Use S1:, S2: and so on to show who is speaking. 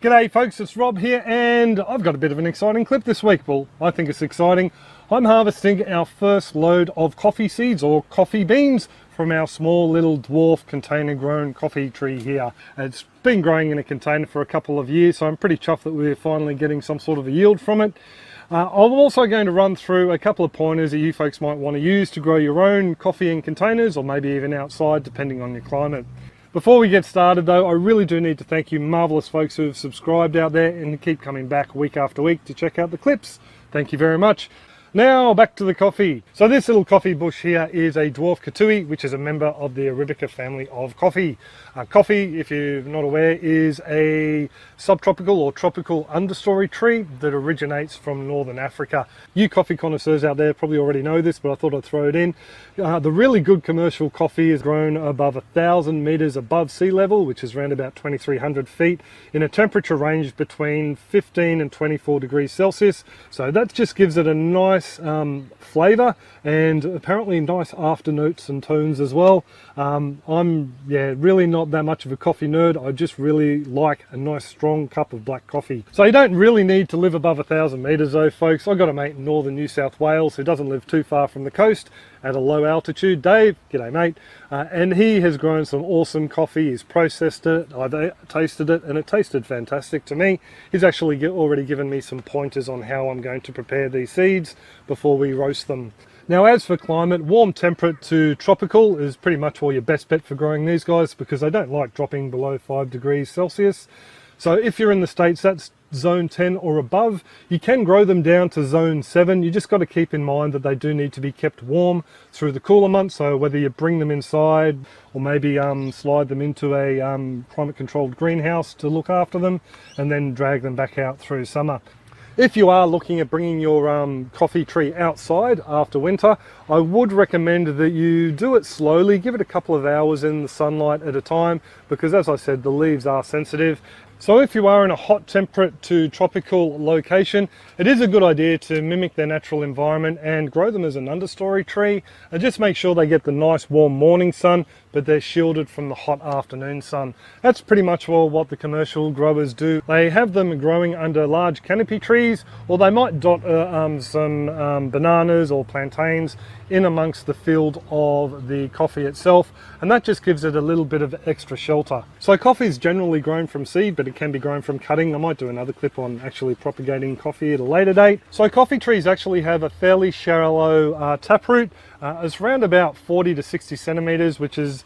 S1: G'day folks, it's Rob here and I've got a bit of an exciting clip this week. Well, I think it's exciting. I'm harvesting our first load of coffee seeds or coffee beans from our small little dwarf container grown coffee tree here. It's been growing in a container for a couple of years, so I'm pretty chuffed that we're finally getting some sort of a yield from it. I'm also going to run through a couple of pointers that you folks might want to use to grow your own coffee in containers or maybe even outside depending on your climate. Before we get started though, I really do need to thank you marvellous folks who have subscribed out there and keep coming back week after week to check out the clips. Thank you very much. Now back to the coffee. So this little coffee bush here is a dwarf katui, which is a member of the Arabica family of coffee. Coffee, if you're not aware, is a subtropical or tropical understory tree that originates from northern Africa. You coffee connoisseurs out there probably already know this, but I thought I'd throw it in. The really good commercial coffee is grown above 1,000 meters above sea level, which is around about 2,300 feet, in a temperature range between 15 and 24 degrees Celsius. So that just gives it a nice flavor and apparently nice afternotes and tones as well. I'm really not that much of a coffee nerd. I just really like a nice strong cup of black coffee. So you don't really need to live above 1,000 meters though, folks. I've got a mate in northern New South Wales who doesn't live too far from the coast at a low altitude. Dave, g'day mate, and he has grown some awesome coffee. He's processed it, I've tasted it, and it tasted fantastic to me. He's actually already given me some pointers on how I'm going to prepare these seeds before we roast them. Now as for climate, warm temperate to tropical is pretty much all your best bet for growing these guys because they don't like dropping below 5 degrees Celsius. So if you're in the States, that's zone 10 or above. You can grow them down to zone 7. You just got to keep in mind that they do need to be kept warm through the cooler months. So whether you bring them inside or maybe slide them into a climate controlled greenhouse to look after them and then drag them back out through summer. If you are looking at bringing your coffee tree outside after winter, I would recommend that you do it slowly. Give it a couple of hours in the sunlight at a time because, as I said, the leaves are sensitive. So if you are in a hot temperate to tropical location, it is a good idea to mimic their natural environment and grow them as an understory tree. And just make sure they get the nice warm morning sun, but they're shielded from the hot afternoon sun. That's pretty much all what the commercial growers do. They have them growing under large canopy trees, or they might dot some bananas or plantains in amongst the field of the coffee itself, and that just gives it a little bit of extra shelter. So coffee is generally grown from seed, but it can be grown from cutting. I might do another clip on actually propagating coffee at a later date. So coffee trees actually have a fairly shallow taproot. It's around about 40 to 60 centimeters, which is